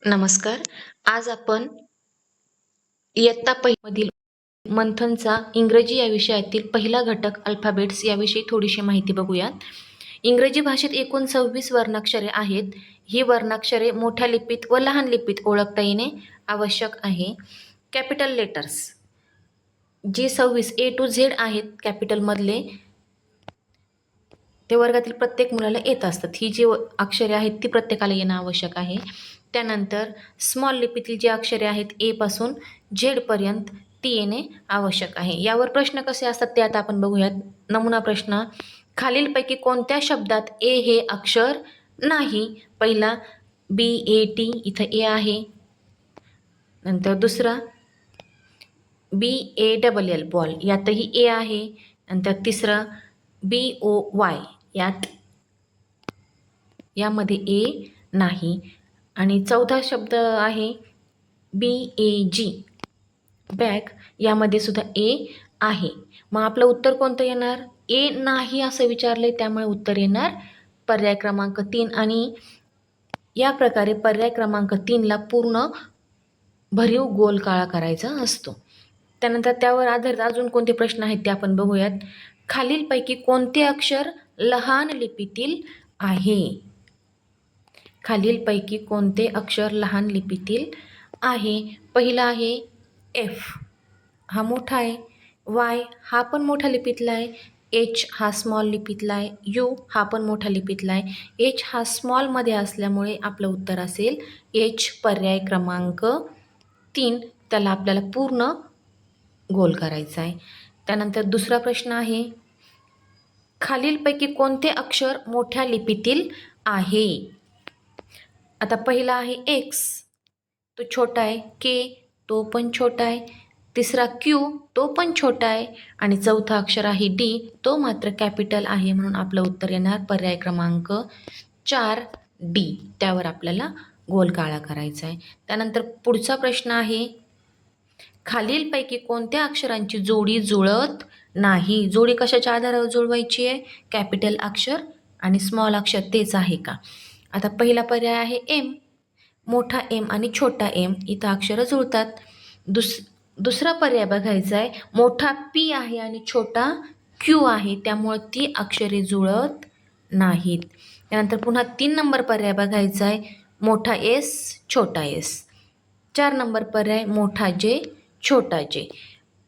नमस्कार. आज आपण इयत्ता पहिलीमधील मंथनचा इंग्रजी या विषयातील पहिला घटक अल्फाबेट्स याविषयी थोडीशी माहिती बघूयात. इंग्रजी भाषेत एकूण 26 वर्णाक्षरे आहेत. ही वर्णाक्षरे मोठ्या लिपीत व लहान लिपीत ओळखता येणे आवश्यक आहे. कॅपिटल लेटर्स जे 26 A to Z आहेत कॅपिटलमधले, ते वर्गातील प्रत्येक मुलाला येत असतात. ही जी अक्षरे आहेत ती प्रत्येकाला येणं आवश्यक आहे. त्यानंतर स्मॉल लिपीतील जी अक्षरे आहेत ए पासून झेड पर्यंत ती येणे आवश्यक आहे. यावर प्रश्न कसे असतात ते आता आपण बघूयात. नमुना प्रश्न: खालीलपैकी कोणत्या शब्दात ए हे अक्षर नाही? पहिला BAT, इथं ए आहे. नंतर दुसरा BALL बॉल, यातही ए आहे. नंतर तिसरं BOY, यामध्ये ए नाही. आणि चौथा शब्द आहे BAG बॅग, यामध्ये सुद्धा ए आहे. मग आपलं उत्तर कोणतं येणार? ए नाही असं विचारलंय, त्यामुळे उत्तर येणार पर्याय क्रमांक 3. आणि या प्रकारे पर्याय क्रमांक 3ला पूर्ण भरीव गोल काळा करायचा असतो. त्यानंतर त्यावर आधारित अजून कोणते प्रश्न आहेत ते आपण बघूयात. खालीलपैकी कोणते अक्षर लहान लिपीतील आहे? खालीलपैकी कोणते अक्षर लहान लिपीतील आहे? पहिला आहे F, हा मोठा आहे. Y हा पण मोठ्या लिपीतला आहे. H हा स्मॉल लिपीतला आहे. U हा पण मोठ्या लिपीतला आहे. H हा स्मॉलमध्ये असल्यामुळे आपलं उत्तर असेल H, पर्याय क्रमांक 3. त्याला आपल्याला पूर्ण गोल करायचा आहे. त्यानंतर दुसरा प्रश्न आहे, खालीलपैकी कोणते अक्षर मोठ्या लिपीतील आहे? आता पहिला आहे X, तो छोटा आहे. K, तो पण छोटा आहे. तिसरा Q, तो पण छोटा आहे. आणि चौथा अक्षर आहे D, तो मात्र कॅपिटल आहे. म्हणून आपलं उत्तर येणार पर्याय क्रमांक 4 D. त्यावर आपल्याला गोल काळा करायचा आहे. त्यानंतर पुढचा प्रश्न आहे, खालीलपैकी कोणत्या अक्षरांची जोडी जुळत नाही? जोडी कशाच्या आधारावर जुळवायची आहे? कॅपिटल अक्षर आणि स्मॉल अक्षर तेच आहे का? आता पहिला पर्याय आहे M, मोठा M आणि छोटा M, इथं अक्षरं जुळतात. दुसरा पर्याय बघायचा आहे, मोठा P आहे आणि छोटा Q आहे, त्यामुळं ती अक्षरे जुळत नाहीत. त्यानंतर पुन्हा 3 नंबर पर्याय बघायचा आहे, मोठा S, छोटा S. 4 नंबर पर्याय, मोठा J, छोटा J.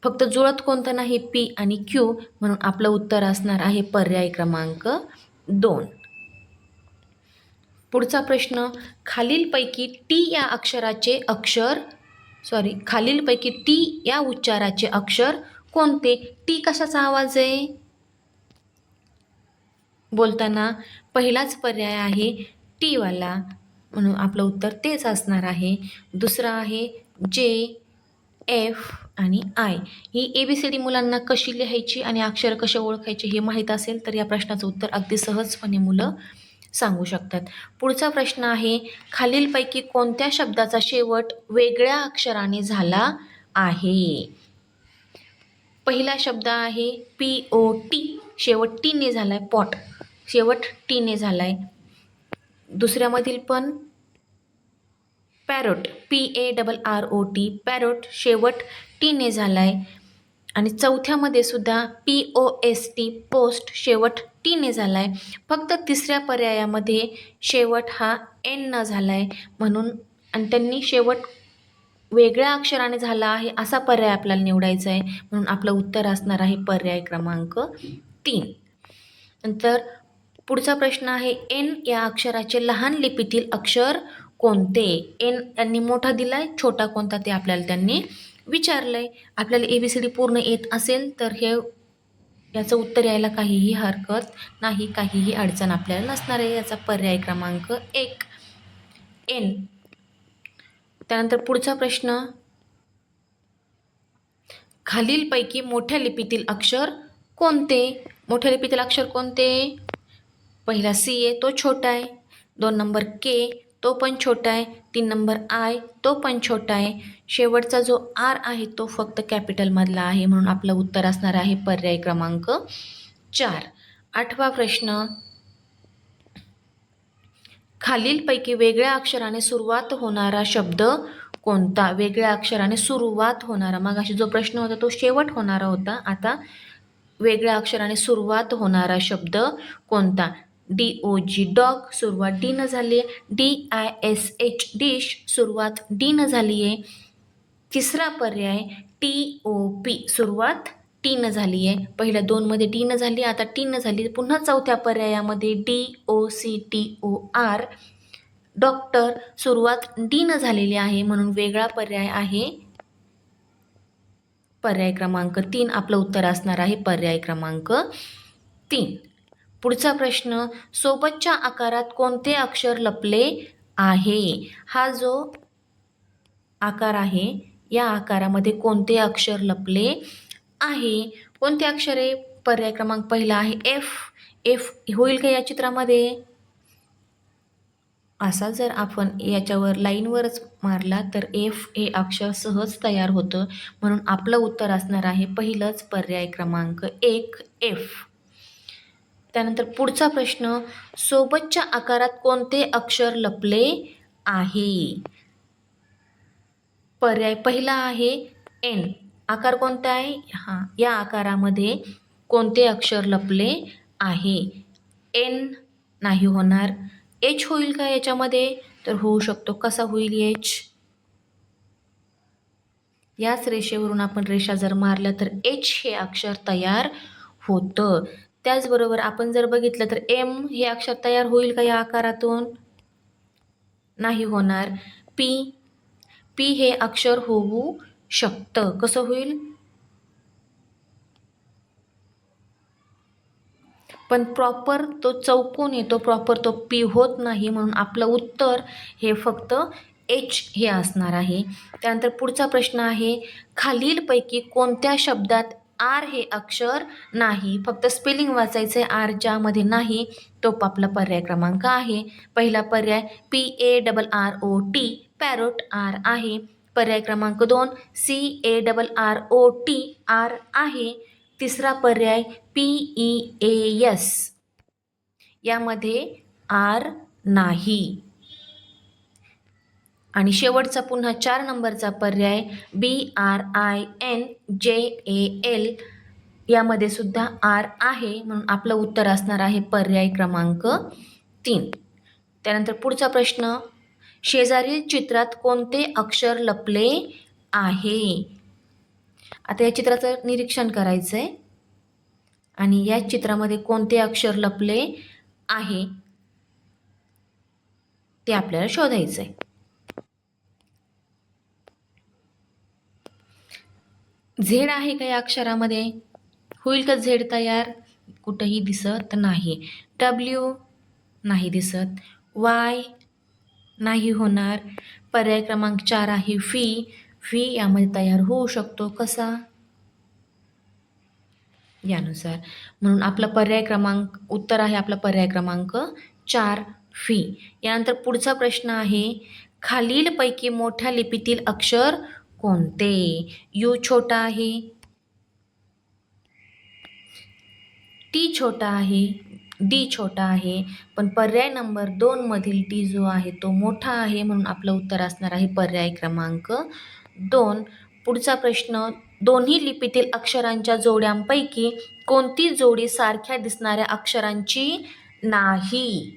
फक्त जुळत कोणतं नाही? P आणि Q. म्हणून आपलं उत्तर असणार आहे पर्याय क्रमांक 2. पुढचा प्रश्न, खालीलपैकी टी या उच्चाराचे अक्षर कोणते? टी कशाचा आवाज आहे बोलताना? पहिलाच पर्याय आहे टी वाला, म्हणून आपलं उत्तर तेच असणार आहे. दुसरा आहे J, F आणि I. ही ABCD मुलांना कशी लिहायची आणि अक्षर कसे ओळखायचे हे माहीत असेल तर या प्रश्नाचं उत्तर अगदी सहजपणे मुलं सांगू शकतात. पुढचा प्रश्न आहे, खालीलपैकी कोणत्या शब्दाचा शेवट वेगळ्या अक्षराने झाला आहे? पहिला शब्द आहे POT, शेवट टीने झालाय. पॉट, शेवट टीने झालाय. दुसऱ्यामधील पण पॅरोट, PARROT, पॅरोट, शेवट टीने झालाय. आणि चौथ्यामध्ये सुद्धा POST, पोस्ट, शेवट टीने झालाय. फक्त तिसऱ्या पर्यायामध्ये शेवट हा N न झालाय, म्हणून आणि त्यांनी शेवट वेगळ्या अक्षराने झाला आहे असा पर्याय आपल्याला निवडायचा आहे. म्हणून आपलं उत्तर असणार आहे पर्याय क्रमांक 3. नंतर पुढचा प्रश्न आहे, N या अक्षराचे लहान लिपीतील अक्षर कोणते? N त्यांनी मोठा दिलाय, छोटा कोणता ते आपल्याला त्यांनी विचारलंय. आपल्याला ABCD पूर्ण येत असेल तर याचं उत्तर यायला काहीही हरकत नाही, काहीही अडचण आपल्याला नसणार आहे. याचा पर्याय क्रमांक 1 N. त्यानंतर पुढचा प्रश्न, खालीलपैकी मोठ्या लिपीतील अक्षर कोणते? मोठ्या लिपीतील अक्षर कोणते? पहिला C आहे, तो छोटा आहे. 2 नंबर K, तो पण छोटा आहे. 3 नंबर I, तो पण छोटा आहे. शेवटचा जो R आहे तो फक्त कॅपिटलमधला आहे, म्हणून आपलं उत्तर असणार आहे पर्याय क्रमांक 4. 8वा प्रश्न, खालीलपैकी वेगळ्या अक्षराने सुरुवात होणारा शब्द कोणता? वेगळ्या अक्षराने सुरुवात होणारा, मग अशी जो प्रश्न होता तो शेवट होणारा होता. आता वेगळ्या अक्षराने सुरुवात होणारा शब्द कोणता? DOG डॉग, सुरुवात डी न झाली आहे. DISH डिश, सुरुवात डी न झाली आहे. तिसरा पर्याय TOP, सुरुवात टी न झाली आहे. पहिल्या दोनमध्ये टी न झाली, आता टी न झाली. पुन्हा चौथ्या पर्यायामध्ये DOCTOR डॉक्टर, सुरुवात डी न झालेली आहे, म्हणून वेगळा पर्याय आहे पर्याय क्रमांक 3. आपलं उत्तर असणार आहे पर्याय क्रमांक 3. पुढचा प्रश्न, सोबतच्या आकारात कोणते अक्षर लपले आहे? हा जो आकार आहे या आकारामध्ये कोणते अक्षर लपले आहे? कोणते अक्षर आहे? पर्याय क्रमांक पहिला आहे एफ होईल का या चित्रामध्ये? असा जर आपण याच्यावर लाईनवरच मारला तर एफ हे अक्षर सहज तयार होतं, म्हणून आपलं उत्तर असणार आहे पहिलंच पर्याय क्रमांक 1 एफ. त्यानंतर पुढचा प्रश्न, सोबतच्या आकारात कोणते अक्षर लपले आहे? पर्याय पहिला आहे एन. आकार कोणता आहे? या आकारामध्ये कोणते अक्षर लपले आहे? एन नाही होणार. एच होईल का याच्यामध्ये? तर होऊ शकतो. कसा होईल एच? याच रेषेवरून आपण रेषा जर मारल्या तर एच हे अक्षर तयार होतं. त्याचबरोबर आपण जर बघितलं तर एम हे अक्षर तयार होईल का या आकारातून? नाही होणार. पी हे अक्षर होऊ शकतं. कसं होईल? पण प्रॉपर तो चौकोन येतो, प्रॉपर तो पी होत नाही, म्हणून आपलं उत्तर हे फक्त एच हे असणार आहे. त्यानंतर पुढचा प्रश्न आहे, खालीलपैकी कोणत्या शब्दात आर हे अक्षर नाही? फक्त स्पेलिंग वाचायचं आहे. आर ज्यामध्ये नाही तो आपला पर्याय क्रमांक आहे. पहिला पर्याय PARROT पॅरोट, आर आहे. पर्याय क्रमांक 2 CARROT आर आहे. तिसरा पर्याय PEAS, यामध्ये आर नाही. आणि शेवटचा पुन्हा 4 नंबरचा पर्याय BRINJAL, यामध्ये सुद्धा आर आहे, म्हणून आपलं उत्तर असणार आहे पर्याय क्रमांक 3. त्यानंतर पुढचा प्रश्न, शेजारील चित्रात कोणते अक्षर लपले आहे? आता या चित्राचं निरीक्षण करायचं आहे आणि या चित्रामध्ये कोणते अक्षर लपले आहे ते आपल्याला शोधायचं आहे. झेड आहे का या अक्षरामध्ये? होईल का झेड तयार? कुठंही दिसत नाही. डब्ल्यू नाही दिसत. वाय नाही होणार. पर्याय क्रमांक 4 आहे फी यामध्ये तयार होऊ शकतो. कसा? यानुसार. म्हणून आपला पर्याय क्रमांक उत्तर आहे आपला पर्याय क्रमांक 4 फी. यानंतर पुढचा प्रश्न आहे, खालीलपैकी मोठ्या लिपीतील अक्षर कोणते? यू छोटा आहे, टी छोटा आहे, डी छोटा आहे, पण पर्याय नंबर 2 मधील टी जो आहे तो मोठा आहे, म्हणून आपलं उत्तर असणार आहे पर्याय क्रमांक 2. पुढचा प्रश्न, दोन्ही लिपीतील अक्षरांच्या जोड्यांपैकी कोणती जोडी सारख्या दिसणाऱ्या अक्षरांची नाही?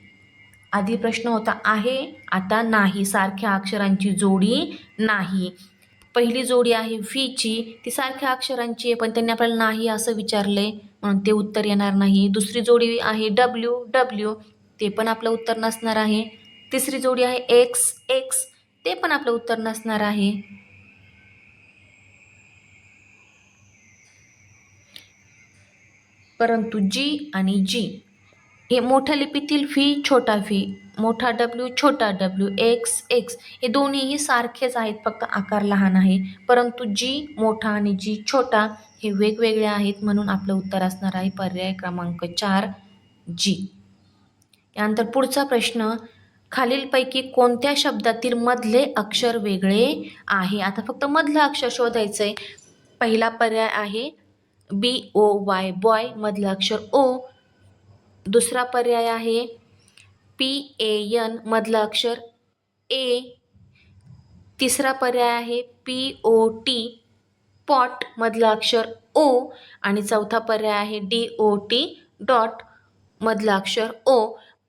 आधी प्रश्न होता आहे, आता नाही. सारख्या अक्षरांची जोडी नाही. पहिली जोडी आहे फीची, ती सारख्या अक्षरांची आहे, पण त्यांनी आपल्याला नाही असं विचारले, म्हणून ते उत्तर येणार नाही. दुसरी जोडी आहे डब्ल्यू, ते पण आपलं उत्तर नसणार आहे. तिसरी जोडी आहे एक्स, ते पण आपलं उत्तर नसणार आहे. परंतु जी आणि जी हे मोठ्या लिपीतील छोटा फी, मोठा डब्ल्यू, छोटा डब्ल्यू, एक्स हे दोन्हीही सारखेच आहेत, फक्त आकार लहान आहे. परंतु जी मोठा आणि जी छोटा हे वेगवेगळे आहेत, म्हणून आपलं उत्तर असणार आहे पर्याय क्रमांक 4 जी. यानंतर पुढचा प्रश्न, खालीलपैकी कोणत्या शब्दातील मधले अक्षर वेगळे आहे? आता फक्त मधलं अक्षर शोधायचं आहे. पहिला पर्याय आहे BOY बॉय, मधलं अक्षर ओ. दुसरा पर्याय आहे PAN मधलं अक्षर A. तिसरा पर्याय आहे POT पॉट मधलं अक्षर O आणि चौथा पर्याय आहे DOT डॉट मधलं अक्षर O.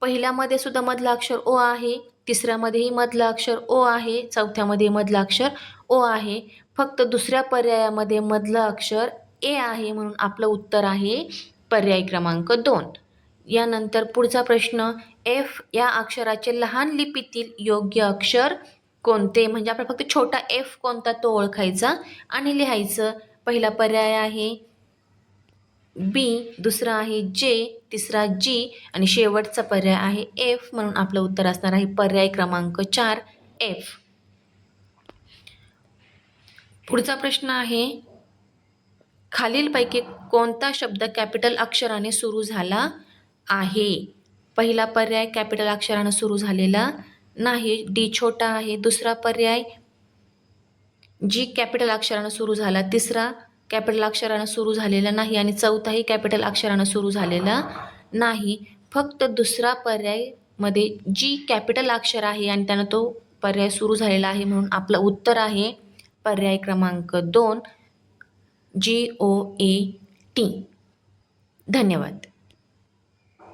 पहिल्यामध्ये सुद्धा मधलं अक्षर O आहे, तिसऱ्यामध्येही मधलं अक्षर O आहे, चौथ्यामध्ये मधलं अक्षर O आहे. फक्त दुसऱ्या पर्यायामध्ये मधलं अक्षर A आहे, म्हणून आपलं उत्तर आहे पर्याय क्रमांक 2. यानंतर पुढचा प्रश्न, F या अक्षराचे लहान लिपीतील योग्य अक्षर कोणते? म्हणजे आपण फक्त छोटा F कोणता तो ओळखायचा आणि लिहायचं. पहिला पर्याय आहे B, दुसरा आहे J, तिसरा G आणि शेवटचा पर्याय आहे F, म्हणून आपलं उत्तर असणार आहे पर्याय क्रमांक 4 F. पुढचा प्रश्न आहे, खालीलपैकी कोणता शब्द कॅपिटल अक्षराने सुरू झाला आहे? पहिला पर्याय कॅपिटल अक्षराने सुरू झालेला नाही, D छोटा आहे. दुसरा पर्याय G कॅपिटल अक्षराने सुरू झाला, तिसरा कॅपिटल अक्षराने सुरू झालेला नाही आणि चौथाही कॅपिटल अक्षराने सुरू झालेला नाही. फक्त दुसरा पर्यायमध्ये G कॅपिटल अक्षर आहे आणि त्यानं तो पर्याय सुरू झालेला आहे, म्हणून आपलं उत्तर आहे पर्याय क्रमांक 2 GOAT. धन्यवाद.